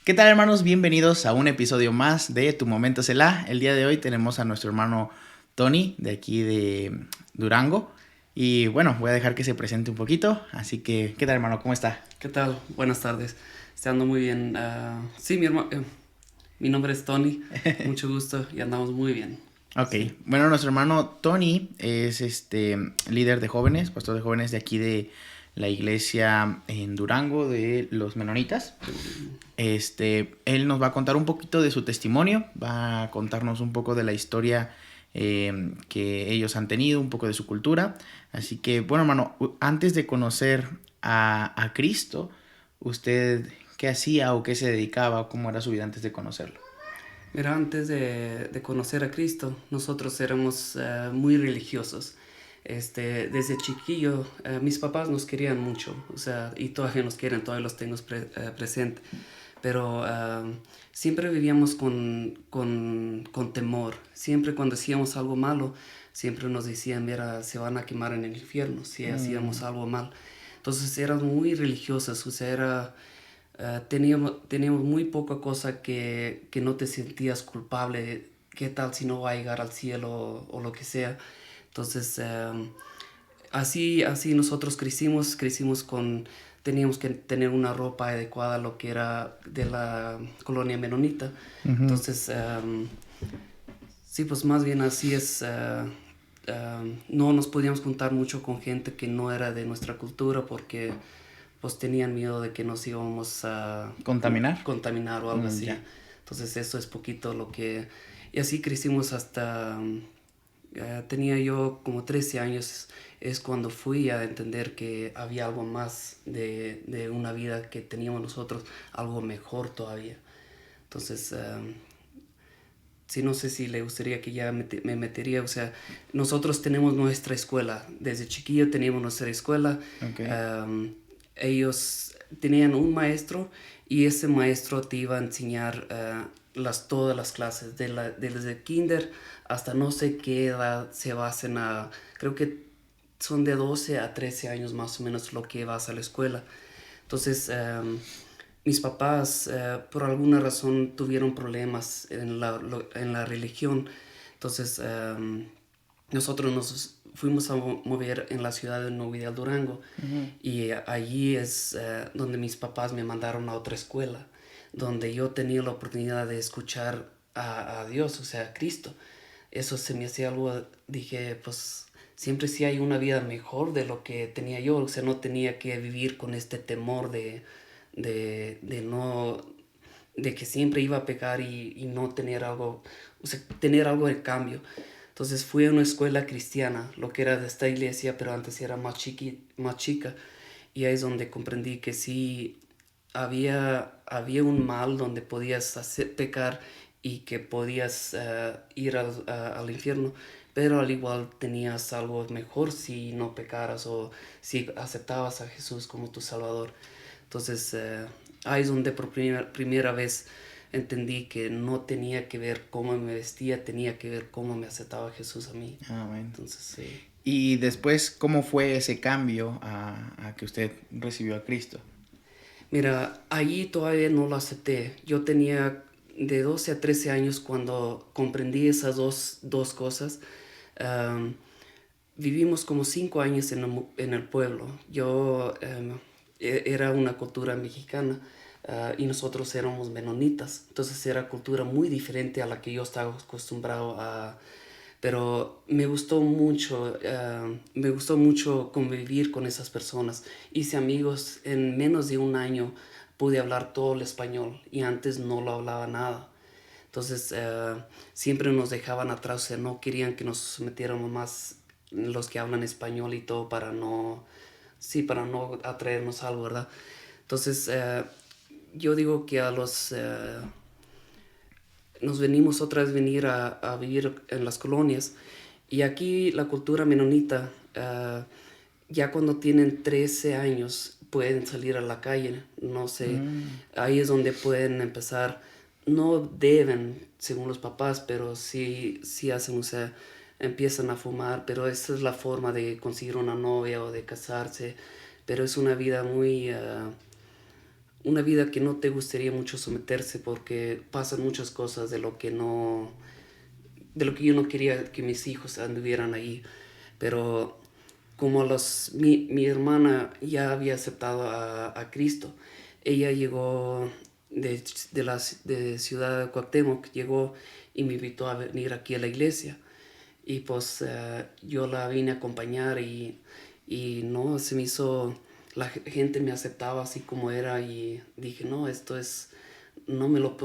¿Qué tal, hermanos? Bienvenidos a un episodio más de Tu Momento Selah. El día de hoy tenemos a nuestro hermano Tony de aquí de Durango. Y bueno, voy a dejar que se presente un poquito. Así que, ¿qué tal, hermano? ¿Cómo está? ¿Qué tal? Buenas tardes. Ando muy bien. Sí, mi nombre es Tony. Mucho gusto y andamos muy bien. Ok, Sí. bueno, nuestro hermano Tony es líder de jóvenes, pastor de jóvenes de aquí de la iglesia en Durango de los Menonitas. Él nos va a contar un poquito de su testimonio, va a contarnos un poco de la historia que ellos han tenido, un poco de su cultura. Así que, bueno, hermano, antes de conocer a Cristo, ¿usted qué hacía o qué se dedicaba o cómo era su vida antes de conocerlo? Mira, antes de conocer a Cristo, nosotros éramos muy religiosos. Desde chiquillo, mis papás nos querían mucho, o sea, y todavía nos quieren, todavía los tengo presente. Pero siempre vivíamos con temor. Siempre cuando hacíamos algo malo, siempre nos decían, mira, se van a quemar en el infierno si hacíamos algo mal. Entonces éramos muy religiosos, o sea, teníamos muy poca cosa que no te sentías culpable. ¿Qué tal si no va a llegar al cielo o lo que sea? Entonces, así nosotros crecimos teníamos que tener una ropa adecuada a lo que era de la colonia menonita. Ujú. Entonces, sí, pues más bien así es. No nos podíamos juntar mucho con gente que no era de nuestra cultura porque pues tenían miedo de que nos íbamos a ¿Contaminar? contaminar o algo Ya. así. Entonces eso es poquito lo que... Y así crecimos hasta... tenía yo como 13 años, es cuando fui a entender que había algo más de una vida que teníamos nosotros, algo mejor todavía. Entonces, sí, no sé si le gustaría que ya me metería, o sea, nosotros tenemos nuestra escuela, desde chiquillo teníamos nuestra escuela, Ok. um, ellos tenían un maestro y ese maestro te iba a enseñar todas las clases, desde kinder hasta no sé qué edad se basen creo que son de 12 a 13 años más o menos lo que vas a la escuela. Entonces, mis papás por alguna razón tuvieron problemas en la religión. Entonces, nosotros nos fuimos a mover en la ciudad de Nuevo Ideal, Durango. Ujú. Y allí es donde mis papás me mandaron a otra escuela, donde yo tenía la oportunidad de escuchar a Dios, o sea, a Cristo. Eso se me hacía algo, dije, pues siempre sí hay una vida mejor de lo que tenía yo, o sea, no tenía que vivir con este temor de no, de que siempre iba a pecar y no tener algo, o sea, tener algo de cambio. Entonces fui a una escuela cristiana, lo que era de esta iglesia, pero antes era más chica. Y ahí es donde comprendí que sí había un mal donde podías pecar y que podías ir al infierno, pero al igual tenías algo mejor si no pecaras o si aceptabas a Jesús como tu Salvador. Entonces, ahí es donde por primera vez entendí que no tenía que ver cómo me vestía, tenía que ver cómo me aceptaba Jesús a mí. Ah, bueno. Entonces, sí. Y después, ¿cómo fue ese cambio a que usted recibió a Cristo? Mira, allí todavía no lo acepté. Yo tenía de 12 a 13 años cuando comprendí esas dos cosas. Am, Vivimos como 5 años en el pueblo. Yo era una cultura mexicana y nosotros éramos menonitas. Entonces era cultura muy diferente a la que yo estaba acostumbrado a, pero me gustó mucho convivir con esas personas. Hice amigos en menos de un año, pude hablar todo el español y antes no lo hablaba nada. Entonces siempre nos dejaban atrás, o sea, no querían que nos metiéramos más los que hablan español y todo para no, sí, para no atraernos algo, ¿verdad? Entonces yo digo que nos venimos otra vez venir a vivir en las colonias y aquí la cultura menonita, ya cuando tienen 13 años pueden salir a la calle, no sé, Mm. ahí es donde pueden empezar, no deben según los papás, pero sí hacen, o sea, empiezan a fumar, pero esa es la forma de conseguir una novia o de casarse, pero es una vida muy... una vida que no te gustaría mucho someterse porque pasan muchas cosas de lo que yo no quería que mis hijos anduvieran ahí. Pero como mi hermana ya había aceptado a Cristo, ella llegó de Ciudad de Cuauhtémoc, llegó y me invitó a venir aquí a la iglesia. Y pues yo la vine a acompañar y no, se me hizo, gente me aceptaba así como era y dije, no, esto es, no me lo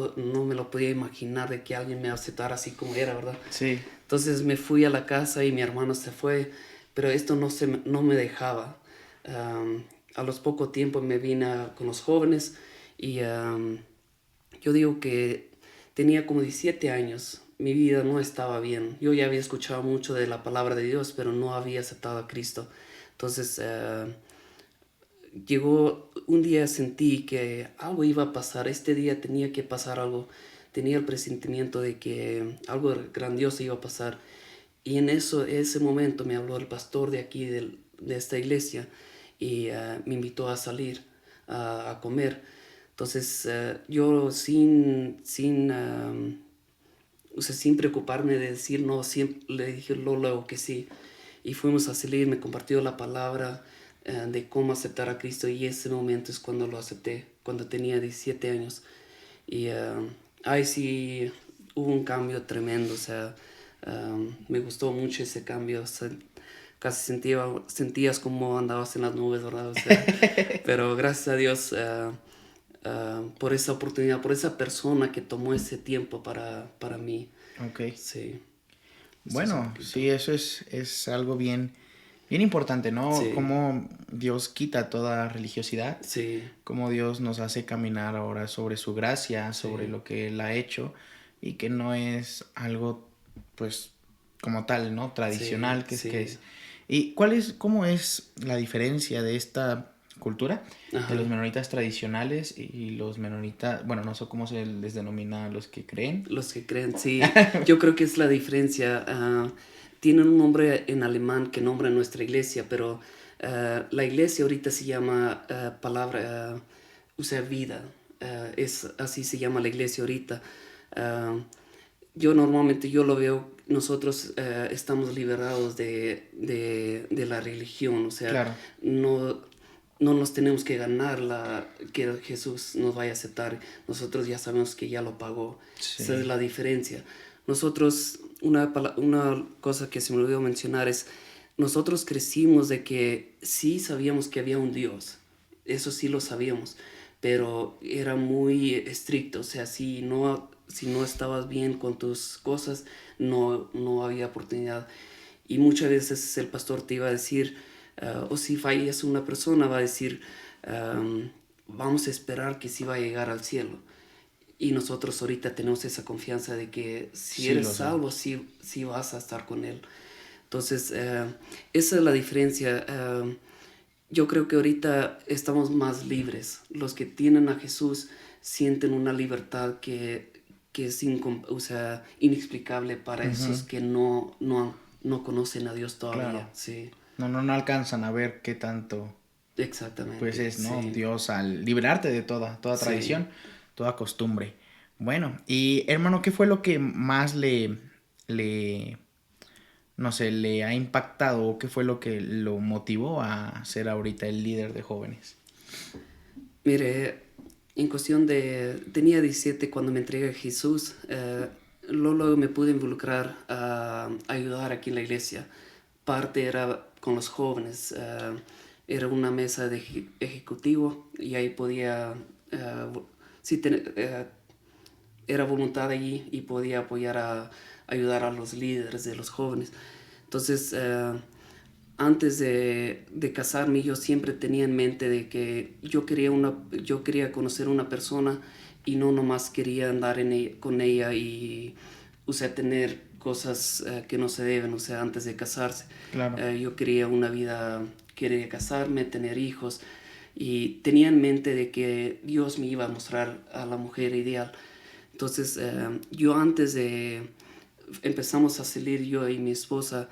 podía imaginar de que alguien me aceptara así como era, ¿verdad? Sí, Entonces me fui a la casa y mi hermano se fue, pero esto no me dejaba. A los poco tiempo me vine con los jóvenes y yo digo que tenía como 17 años, mi vida no estaba bien. Yo ya había escuchado mucho de la palabra de Dios, pero no había aceptado a Cristo. Entonces llegó un día, sentí que algo iba a pasar, este día tenía que pasar algo, tenía el presentimiento de que algo grandioso iba a pasar. Y en ese momento me habló el pastor de aquí, de esta iglesia, y me invitó a salir a comer. Entonces yo o sea, sin preocuparme de decir no, siempre le dije luego que sí. Y fuimos a salir, me compartió la palabra de cómo aceptar a Cristo y ese momento es cuando lo acepté, cuando tenía 17 años. Y ay, sí, hubo un cambio tremendo, o sea, me gustó mucho ese cambio. O sea, casi sentías como andabas en las nubes, ¿verdad? O sea, pero gracias a Dios por esa oportunidad, por esa persona que tomó ese tiempo para mí. ok. Sí, eso es un Bueno, poquito. sí, eso es algo bien, bien importante, ¿no? Sí, Cómo Dios quita toda religiosidad, sí, cómo Dios nos hace caminar ahora sobre su gracia, sobre sí, lo que Él ha hecho y que no es algo, pues, como tal, ¿no? sí, Tradicional, que sí. es. ¿Y cómo es la diferencia de esta cultura, de Ajá. los menonitas tradicionales y los menonitas, bueno, no sé cómo se les denomina a los que creen? Los que creen, sí. Yo creo que es la diferencia. Tienen un nombre en alemán que nombra nuestra iglesia, pero la iglesia ahorita se llama o sea, vida. Así se llama la iglesia ahorita. Ah, yo normalmente yo lo veo, nosotros estamos liberados de la religión, o sea, Claro, no, no nos tenemos que ganar que Jesús nos vaya a aceptar, nosotros ya sabemos que ya lo pagó, esa es sí, la diferencia. Nosotros, una cosa que se me olvidó mencionar es, nosotros crecimos de que sí sabíamos que había un Dios, eso sí lo sabíamos, pero era muy estricto, o sea, si no estabas bien con tus cosas, no había oportunidad. Y muchas veces el pastor te iba a decir, o si fallas una persona, va a decir, vamos a esperar que sí va a llegar al cielo. Y nosotros ahorita tenemos esa confianza de que si sí eres lo salvo, sabemos. sí vas a estar con Él. Entonces, esa es la diferencia. Yo creo que ahorita estamos más libres. Los que tienen a Jesús sienten una libertad que es o sea, inexplicable para esos Ujú, que no conocen a Dios claro. todavía. Sí, No alcanzan a ver qué tanto, pues exactamente. es, ¿no? Sí, Dios al liberarte de toda sí. tradición, toda costumbre. Bueno, y hermano, ¿qué fue lo que más le, no sé, le ha impactado o qué fue lo que lo motivó a ser ahorita el líder de jóvenes? Mire, en cuestión tenía 17 cuando me entregué a Jesús, luego me pude involucrar a ayudar aquí en la iglesia. Parte era con los jóvenes, era una mesa de ejecutivo y ahí podía, sí, era voluntad allí y podía ayudar a los líderes de los jóvenes. Entonces, antes de casarme, yo siempre tenía en mente de que yo quería conocer una persona y no nomás quería andar con ella y, o sea, tener cosas que no se deben, o sea, antes de casarse. Claro, Yo quería una vida, quería casarme, tener hijos y tenía en mente de que Dios me iba a mostrar a la mujer ideal. Entonces, yo antes de empezamos a salir, yo y mi esposa,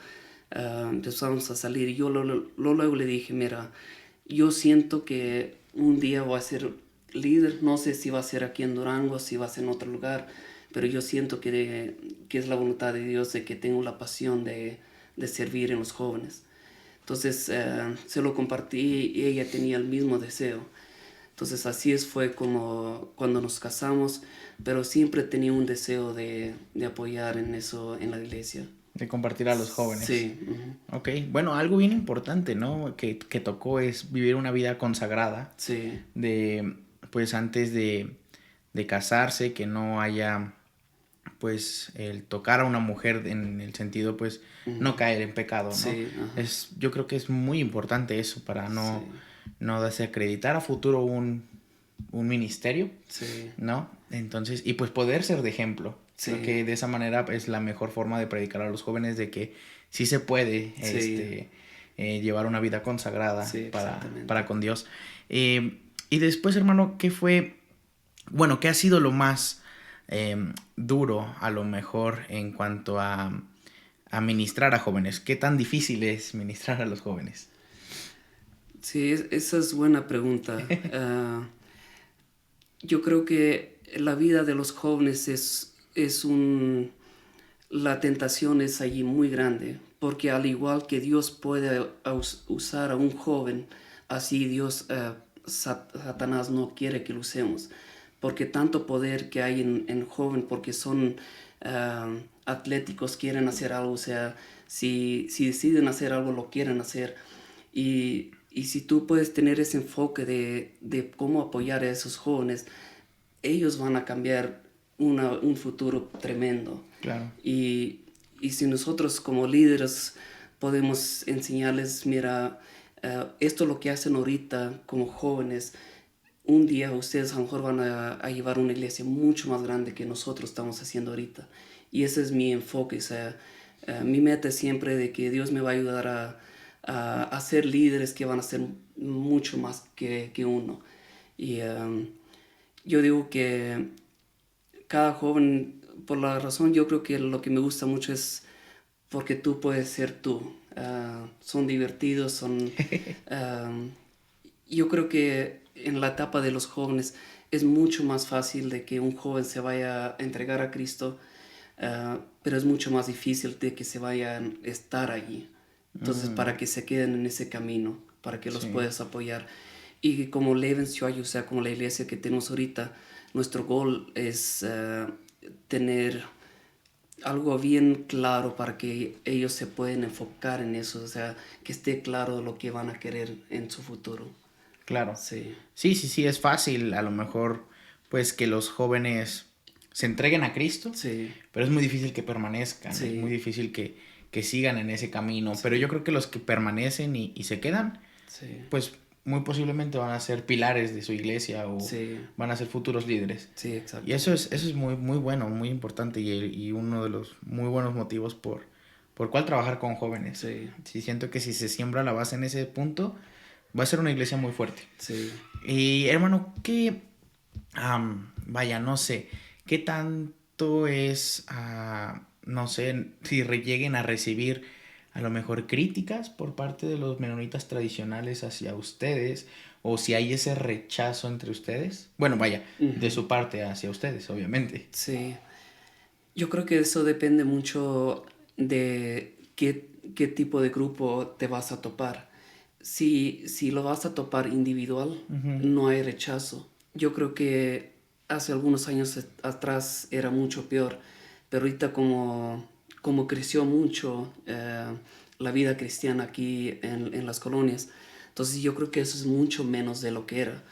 empezamos a salir y yo luego le dije, mira, yo siento que un día voy a ser líder. No sé si va a ser aquí en Durango, si va a ser en otro lugar, pero yo siento que es la voluntad de Dios de que tengo la pasión de servir en los jóvenes. Entonces se lo compartí y ella tenía el mismo deseo. Entonces fue como cuando nos casamos, pero siempre tenía un deseo de apoyar en eso en la iglesia. De compartir a los jóvenes. Sí. Uh-huh. Ok, bueno, algo bien importante, ¿no? Que tocó es vivir una vida consagrada. Sí. De, pues antes de casarse, que no haya, pues, el tocar a una mujer en el sentido, pues, no caer en pecado, ¿no? Sí, ajá. Yo creo que es muy importante eso para no desacreditar a futuro un ministerio, Sí. ¿no? Entonces, y pues poder ser de ejemplo. Sí. Creo que de esa manera es la mejor forma de predicar a los jóvenes de que sí se puede llevar una vida consagrada para con Dios. Y después, hermano, ¿qué fue, bueno, qué ha sido lo más duro a lo mejor en cuanto a ministrar a jóvenes? ¿Qué tan difícil es ministrar a los jóvenes? Sí, esa es buena pregunta. Yo creo que la vida de los jóvenes la tentación es allí muy grande, porque al igual que Dios puede usar a un joven, así Satanás no quiere que lo usemos, porque tanto poder que hay en joven, porque son atléticos, quieren hacer algo, o sea, si deciden hacer algo, lo quieren hacer. Y si tú puedes tener ese enfoque de cómo apoyar a esos jóvenes, ellos van a cambiar un futuro tremendo. Claro. Y si nosotros como líderes podemos enseñarles, mira, esto es lo que hacen ahorita como jóvenes, un día ustedes a lo mejor van a llevar una iglesia mucho más grande que nosotros estamos haciendo ahorita. Y ese es mi enfoque, o sea, mi meta es siempre de que Dios me va a ayudar a ser líderes que van a ser mucho más que uno. Y yo digo que cada joven, por la razón, yo creo que lo que me gusta mucho es porque tú puedes ser tú. Son divertidos, yo creo que en la etapa de los jóvenes es mucho más fácil de que un joven se vaya a entregar a Cristo, pero es mucho más difícil de que se vayan a estar allí. Entonces, para que se queden en ese camino, para que los puedas apoyar. Y como Lebenschweiz, o sea, como la iglesia que tenemos ahorita, nuestro gol es tener algo bien claro para que ellos se puedan enfocar en eso, o sea, que esté claro lo que van a querer en su futuro. Claro. Sí. Sí, es fácil a lo mejor pues que los jóvenes se entreguen a Cristo, Sí. pero es muy difícil que permanezcan, Sí. es muy difícil que sigan en ese camino, pero yo creo que los que permanecen y se quedan, pues muy posiblemente van a ser pilares de su iglesia o van a ser futuros líderes. Sí, exacto. Y eso es muy, muy bueno, muy importante y uno de los muy buenos motivos por cuál trabajar con jóvenes. Sí, siento que si se siembra la base en ese punto, va a ser una iglesia muy fuerte. Sí. Y hermano, vaya, no sé, qué tanto es, no sé, si lleguen a recibir a lo mejor críticas por parte de los menonitas tradicionales hacia ustedes, o si hay ese rechazo entre ustedes. Bueno, vaya, de su parte hacia ustedes, obviamente. Sí. Yo creo que eso depende mucho de qué tipo de grupo te vas a topar. Si lo vas a topar individual, no hay rechazo. Yo creo que hace algunos años atrás era mucho peor, pero ahorita como creció mucho la vida cristiana aquí en las colonias, entonces yo creo que eso es mucho menos de lo que era.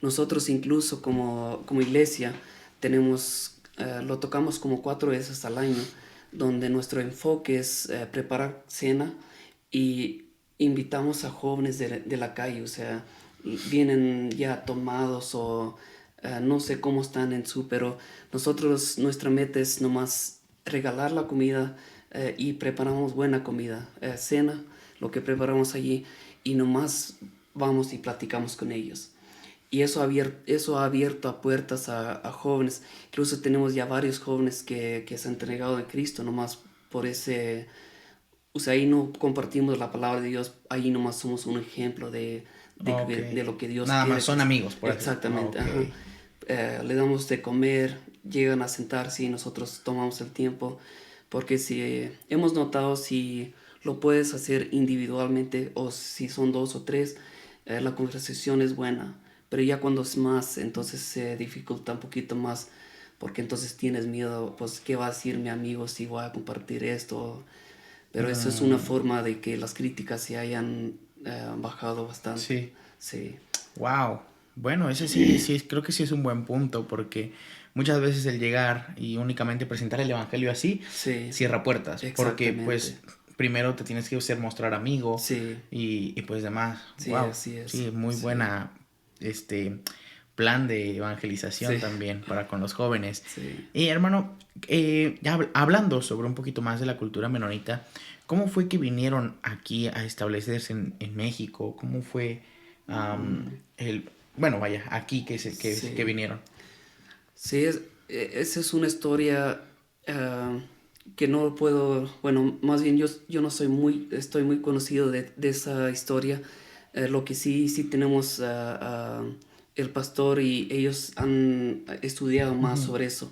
Nosotros incluso como iglesia lo tocamos como 4 veces al año, donde nuestro enfoque es preparar cena y invitamos a jóvenes de la calle, o sea, vienen ya tomados o no sé cómo están pero nuestra meta es nomás regalar la comida y preparamos buena comida, cena, lo que preparamos allí, y nomás vamos y platicamos con ellos. Y eso ha abierto a puertas a jóvenes. Incluso tenemos ya varios jóvenes que se han entregado a Cristo nomás por ese. O sea, ahí no compartimos la palabra de Dios, ahí nomás somos un ejemplo de de lo que Dios Nada quiere. más son amigos, por así Exactamente. decirlo. Le damos de comer, llegan a sentarse y nosotros tomamos el tiempo, porque si hemos notado, si lo puedes hacer individualmente o si son dos o tres, la conversación es buena, pero ya cuando es más, entonces se dificulta un poquito más, porque entonces tienes miedo, pues, ¿qué va a decir mi amigo si voy a compartir esto? Pero eso es una forma de que las críticas se hayan bajado bastante. Sí. Sí. Wow. Bueno, ese sí, sí, creo que sí es un buen punto, porque muchas veces el llegar y únicamente presentar el evangelio así Sí. cierra puertas, porque Exactamente. pues primero te tienes que ser mostrar amigo Sí. y pues demás. Sí, Wow. así es. Sí, muy Sí. buena plan de evangelización Sí. también para con los jóvenes. Sí. Y hermano, ya hablando sobre un poquito más de la cultura menonita, ¿cómo fue que vinieron aquí a establecerse en México? ¿Cómo fue el... Bueno, vaya, aquí Sí. que vinieron? Sí, esa es una historia que no puedo, bueno, más bien yo no soy estoy muy conocido de esa historia. Lo que sí tenemos el pastor y ellos han estudiado más sobre eso.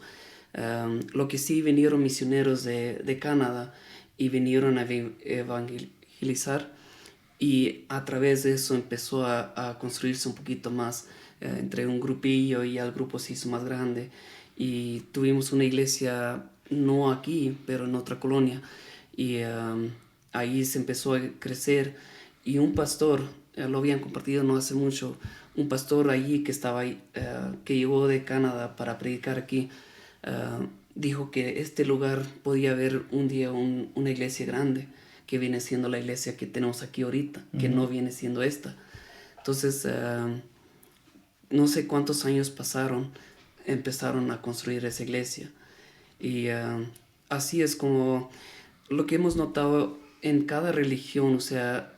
Lo que sí vinieron misioneros de Canadá y vinieron a evangelizar, y a través de eso empezó a construirse un poquito más entre un grupillo, y el grupo se hizo más grande y tuvimos una iglesia no aquí pero en otra colonia, y ahí se empezó a crecer, y un pastor, lo habían compartido no hace mucho, un pastor allí que estaba ahí, que llegó de Canadá para predicar aquí, dijo que este lugar podía haber un día una iglesia grande, que viene siendo la iglesia que tenemos aquí ahorita, que no viene siendo esta. Entonces, no sé cuántos años pasaron, empezaron a construir esa iglesia. Y así es como lo que hemos notado en cada religión, o sea,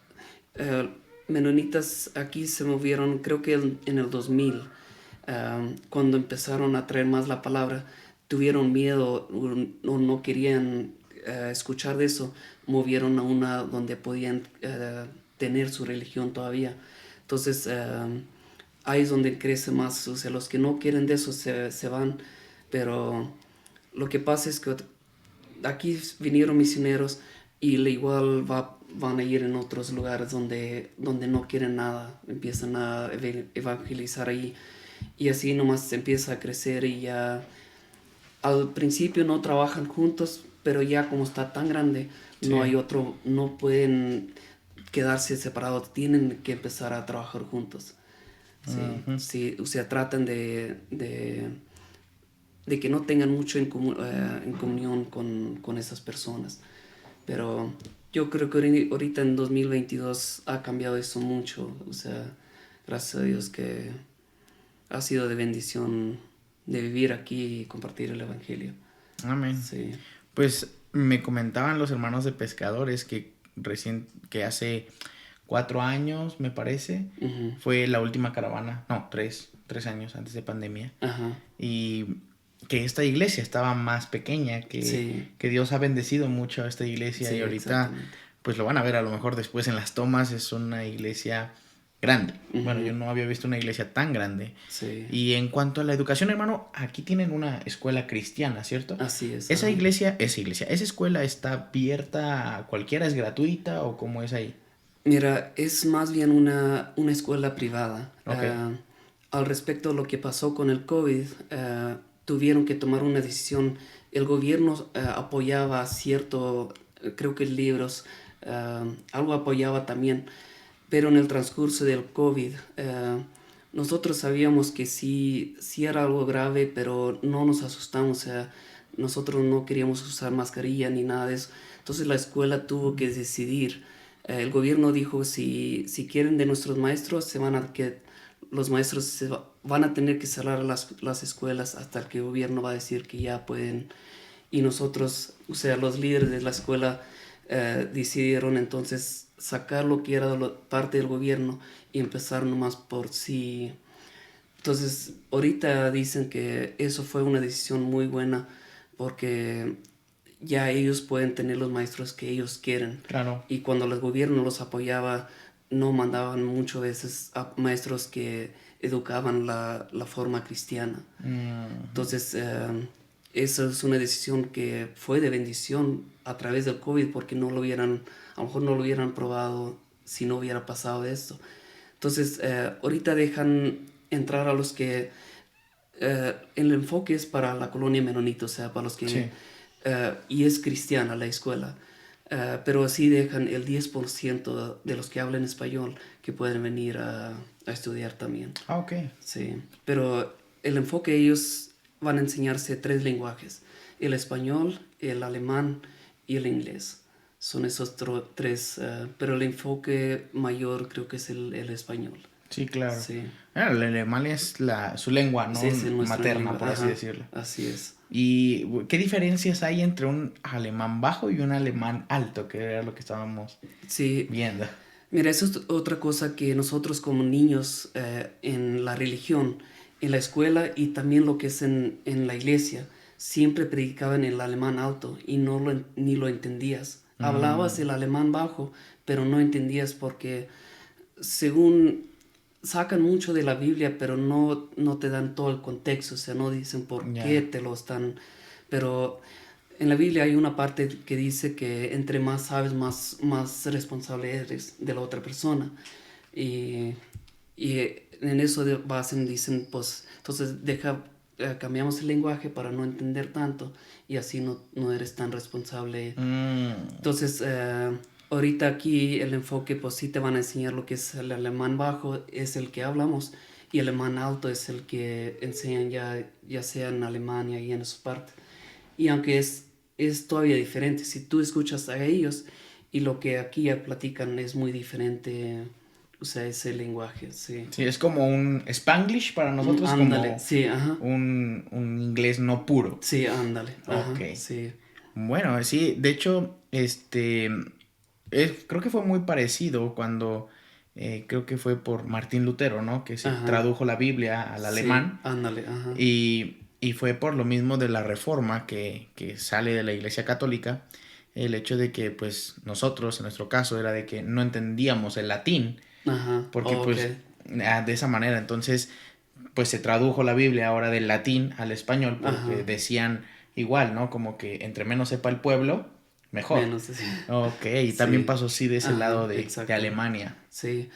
eh, menonitas aquí se movieron, creo que en el 2000, cuando empezaron a traer más la palabra, tuvieron miedo o no querían escuchar de eso, movieron a una donde podían tener su religión todavía. Entonces, ahí es donde crece más, o sea, los que no quieren de eso se van, pero lo que pasa es que aquí vinieron misioneros y igual van a ir en otros lugares donde no quieren nada, empiezan a evangelizar ahí, y así nomás se empieza a crecer, y ya al principio no trabajan juntos, pero ya como está tan grande, no hay otro, no pueden quedarse separados, tienen que empezar a trabajar juntos. Sí, sí, o sea, tratan de que no tengan mucho en comunión con esas personas. Pero yo creo que ahorita en 2022 ha cambiado eso mucho. O sea, gracias a Dios que ha sido de bendición de vivir aquí y compartir el Evangelio. Amén. Sí. Pues me comentaban los hermanos de pescadores que hace 4 años, me parece, Ujú. fue la última caravana, no, 3 años antes de pandemia, Ajá. y que esta iglesia estaba más pequeña, Sí. que Dios ha bendecido mucho a esta iglesia, Sí, y ahorita exactamente. pues lo van a ver a lo mejor después en las tomas, es una iglesia grande. Bueno, yo Ujú. no había visto una iglesia tan grande. Sí. Y en cuanto a la educación, hermano, aquí tienen una escuela cristiana, ¿cierto? Así es. Esa Ajá. esa escuela está abierta a cualquiera, es gratuita o cómo es ahí. Mira, es más bien una escuela privada. Ok. Al respecto de lo que pasó con el COVID, tuvieron que tomar una decisión. El gobierno apoyaba cierto, creo que libros, algo apoyaba también, pero en el transcurso del COVID, nosotros sabíamos que sí era algo grave, pero no nos asustamos. O sea, nosotros no queríamos usar mascarilla ni nada de eso. Entonces la escuela tuvo que decidir. El gobierno dijo, si quieren de nuestros maestros, los maestros van a tener que cerrar las escuelas hasta que el gobierno va a decir que ya pueden. Y nosotros, o sea, los líderes de la escuela decidieron entonces sacar lo que era parte del gobierno y empezar nomás por sí. Entonces, ahorita dicen que eso fue una decisión muy buena, porque ya ellos pueden tener los maestros que ellos quieren. Claro. Y cuando el gobierno los apoyaba, no mandaban muchas veces a maestros que educaban la forma cristiana. Entonces, esa es una decisión que fue de bendición a través del COVID, porque no lo hubieran, a lo mejor no lo hubieran probado si no hubiera pasado esto. Entonces, ahorita dejan entrar a los que el enfoque es para la colonia menonita, o sea, para los que... Sí. Y es cristiana la escuela. Pero sí dejan el 10% de los que hablan español que pueden venir a estudiar también. Ah, ok. Sí, pero el enfoque ellos van a enseñarse 3 lenguajes, el español, el alemán y el inglés. Son esos 3, pero el enfoque mayor creo que es el español. Sí, claro. Sí, El alemán es su lengua, ¿no? sí, es nuestra Materna, lengua. por así Ajá, decirlo. así es. ¿Y qué diferencias hay entre un alemán bajo y un alemán alto? Que era lo que estábamos Sí, viendo. mira, eso es otra cosa que nosotros como niños en la religión, en la escuela y también lo que es en la iglesia, siempre predicaban el alemán alto y ni lo entendías. Hablabas el alemán bajo, pero no entendías porque según sacan mucho de la Biblia, pero no te dan todo el contexto, o sea, no dicen por Ya. qué te lo están... Pero en la Biblia hay una parte que dice que entre más sabes, más responsable eres de la otra persona. Y, y en eso basen, dicen, pues, entonces cambiamos el lenguaje para no entender tanto y así no eres tan responsable. Entonces, ahorita aquí el enfoque, pues sí te van a enseñar lo que es el alemán bajo, es el que hablamos, y el alemán alto es el que enseñan ya sea en Alemania y en esa parte. Y aunque es todavía diferente, si tú escuchas a ellos y lo que aquí ya platican es muy diferente, o sea, ese lenguaje, sí. Sí, es como un Spanglish para nosotros, Ándale, como sí, ajá. un inglés no puro. Sí, ándale, Ok. ajá, sí. Bueno, sí, de hecho, creo que fue muy parecido cuando creo que fue por Martín Lutero, ¿no? Que se Ajá, tradujo la Biblia al sí, alemán ándale, ajá. y fue por lo mismo de la reforma que sale de la Iglesia Católica, el hecho de que pues nosotros, en nuestro caso, era de que no entendíamos el latín, Ajá, porque ok. pues de esa manera, entonces pues se tradujo la Biblia ahora del latín al español porque Ajá, decían igual, ¿no? Como que entre menos sepa el pueblo, mejor. menos así. Ok, y también Sí, pasó así de ese lado ajá, de exacto. Alemania. Sí,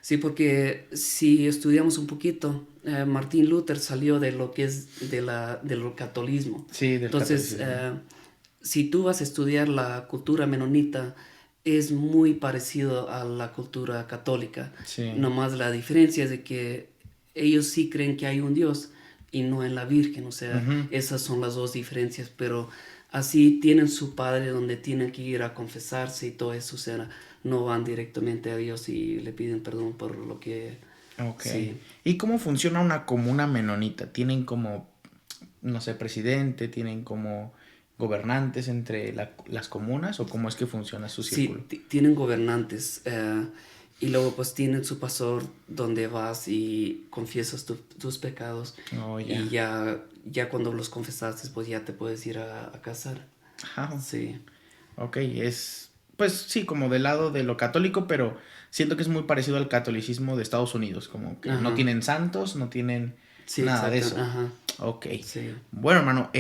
sí, porque si estudiamos un poquito, Martín Luther salió de lo que es del catolicismo. Sí, del Entonces, catolicismo. si tú vas a estudiar la cultura menonita, es muy parecido a la cultura católica. Sí. Nomás la diferencia es de que ellos sí creen que hay un Dios y no en la Virgen. O sea, Ujú. esas son las dos diferencias, pero así tienen su padre donde tienen que ir a confesarse y todo eso. O sea, no van directamente a Dios y le piden perdón por lo que... Ok. Sí. ¿Y cómo funciona una comuna menonita? ¿Tienen como, no sé, presidente? ¿Tienen como gobernantes entre las comunas? ¿O cómo es que funciona su círculo? Sí, tienen gobernantes y luego pues tienen su pastor donde vas y confiesas tus pecados Oh, y ya. ya cuando los confesaste pues ya te puedes ir a casar. Ah, Sí, ok, pues sí, como del lado de lo católico, pero siento que es muy parecido al catolicismo de Estados Unidos, como que no ajá, tienen santos, no tienen sí, nada de exacto, eso. ajá, Ok. sí. Bueno, hermano,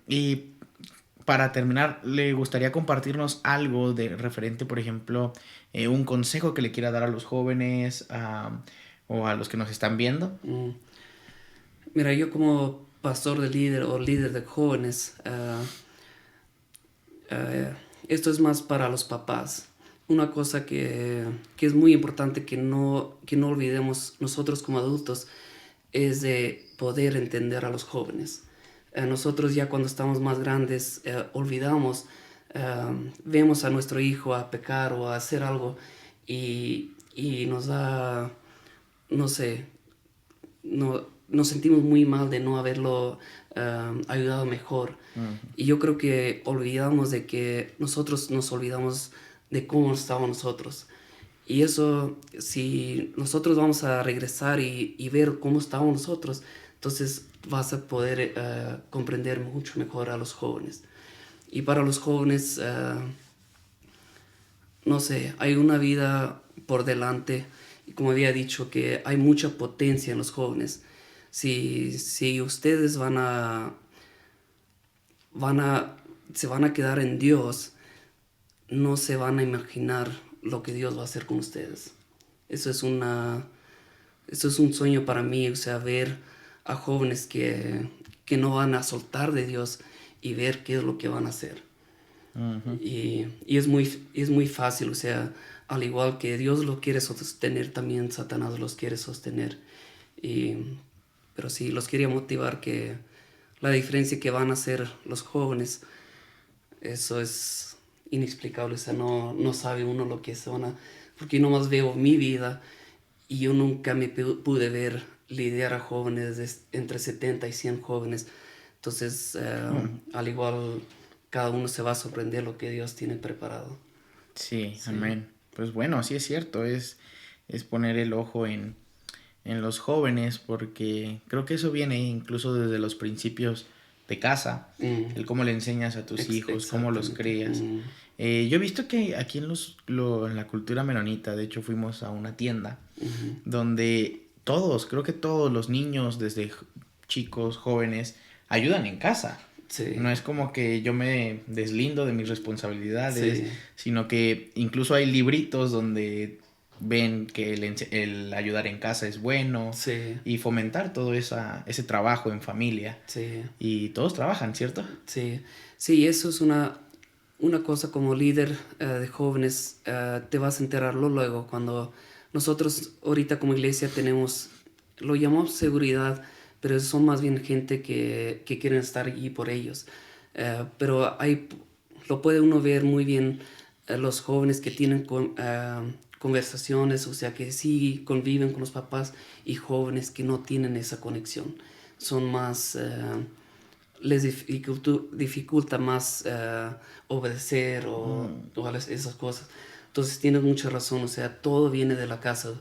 y para terminar, ¿le gustaría compartirnos algo de referente, por ejemplo, un consejo que le quiera dar a los jóvenes o a los que nos están viendo? Mm. Mira, yo como pastor de líder o líder de jóvenes, esto es más para los papás. Una cosa que es muy importante que no olvidemos nosotros como adultos es de poder entender a los jóvenes. Nosotros ya cuando estamos más grandes olvidamos, vemos a nuestro hijo a pecar o a hacer algo y nos da, no sé, nos sentimos muy mal de no haberlo ayudado mejor. Ujú. Y yo creo que olvidamos de que nosotros nos olvidamos de cómo estábamos nosotros. Y eso, si nosotros vamos a regresar y ver cómo estábamos nosotros, entonces vas a poder comprender mucho mejor a los jóvenes. Y para los jóvenes, no sé, hay una vida por delante. Y como había dicho, que hay mucha potencia en los jóvenes. Si ustedes se van a quedar en Dios, no se van a imaginar lo que Dios va a hacer con ustedes. Eso es un sueño para mí, o sea, ver a jóvenes que no van a soltar de Dios y ver qué es lo que van a hacer. Ujú. Y es muy fácil, o sea, al igual que Dios lo quiere sostener, también Satanás los quiere sostener. Pero sí, los quería motivar que la diferencia que van a hacer los jóvenes, eso es inexplicable, o sea, no sabe uno lo que se van a... Porque yo nomás veo mi vida y yo nunca me pude ver lidiar a jóvenes entre 70 y 100 jóvenes. Entonces, al igual, cada uno se va a sorprender lo que Dios tiene preparado. Sí, Sí. amén. Pues bueno, sí es cierto, es poner el ojo en los jóvenes, porque creo que eso viene incluso desde los principios de casa, Mm, el cómo le enseñas a tus hijos, cómo los exactamente. crías. Yo he visto que aquí en la cultura menonita, de hecho fuimos a una tienda Ujú. donde creo que todos los niños, desde chicos, jóvenes, ayudan en casa. Sí. No es como que yo me deslindo de mis responsabilidades, Sí. sino que incluso hay libritos donde ven que el ayudar en casa es bueno Sí. y fomentar todo ese trabajo en familia. Sí. Y todos trabajan, ¿cierto? Sí. Sí, eso es una cosa como líder de jóvenes, te vas a enterarlo luego cuando nosotros ahorita como iglesia tenemos, lo llamamos seguridad, pero son más bien gente que quieren estar allí por ellos. Pero lo puede uno ver muy bien, los jóvenes que tienen conversaciones, o sea, que sí conviven con los papás, y jóvenes que no tienen esa conexión. Son más... les dificulta más obedecer o esas cosas. Entonces tienes mucha razón, o sea, todo viene de la casa.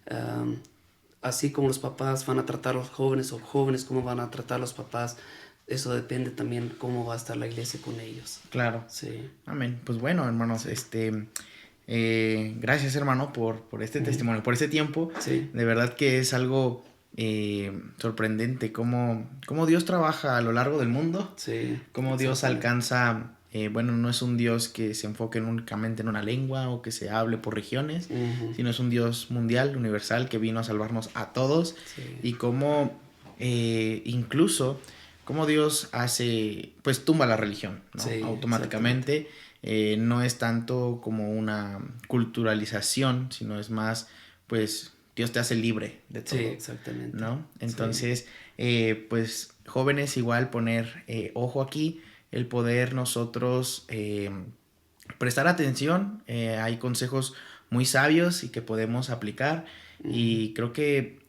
Um, Así como los papás van a tratar a los jóvenes, o jóvenes cómo van a tratar a los papás, eso depende también cómo va a estar la iglesia con ellos. Claro. Sí. Amén. Pues bueno, hermanos, gracias, hermano, por este testimonio, por este tiempo. Sí. De verdad que es algo sorprendente cómo Dios trabaja a lo largo del mundo, Sí. cómo Dios Exactamente. alcanza, bueno, no es un Dios que se enfoque únicamente en una lengua o que se hable por regiones, Ujú. sino es un Dios mundial, universal, que vino a salvarnos a todos. Sí. Y incluso cómo Dios pues tumba la religión, ¿no? Sí, exactamente. Automáticamente. No es tanto como una culturalización, sino es más, pues Dios te hace libre de Sí, todo, exactamente. ¿no? Sí. Entonces, pues jóvenes, igual poner ojo aquí, el poder nosotros prestar atención. Hay consejos muy sabios y que podemos aplicar. Ujú. Y creo que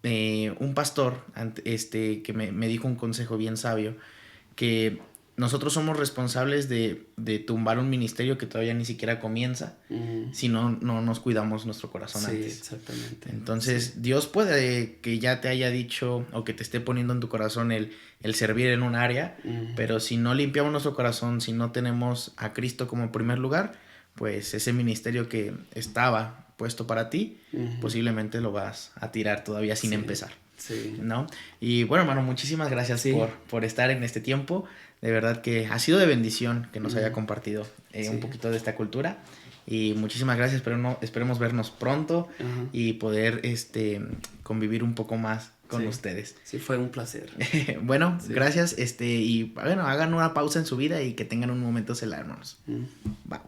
un pastor que me dijo un consejo bien sabio, que nosotros somos responsables de tumbar un ministerio que todavía ni siquiera comienza, Ujú. si no nos cuidamos nuestro corazón Sí, antes. exactamente. Entonces, Sí. Dios puede que ya te haya dicho o que te esté poniendo en tu corazón el servir en un área, Ujú. pero si no limpiamos nuestro corazón, si no tenemos a Cristo como primer lugar, pues ese ministerio que estaba puesto para ti, Ujú. posiblemente lo vas a tirar todavía sin Sí. empezar, Sí. ¿no? Y bueno, hermano, muchísimas gracias Sí. por estar en este tiempo. De verdad que ha sido de bendición que nos haya Ujú. compartido un Sí. poquito de esta cultura. Y muchísimas gracias, esperemos vernos pronto Ajá. y poder convivir un poco más con Sí. ustedes. Sí, fue un placer. Bueno, Sí. gracias, y bueno, hagan una pausa en su vida y que tengan un momento celular, hermanos. Mm. Bye.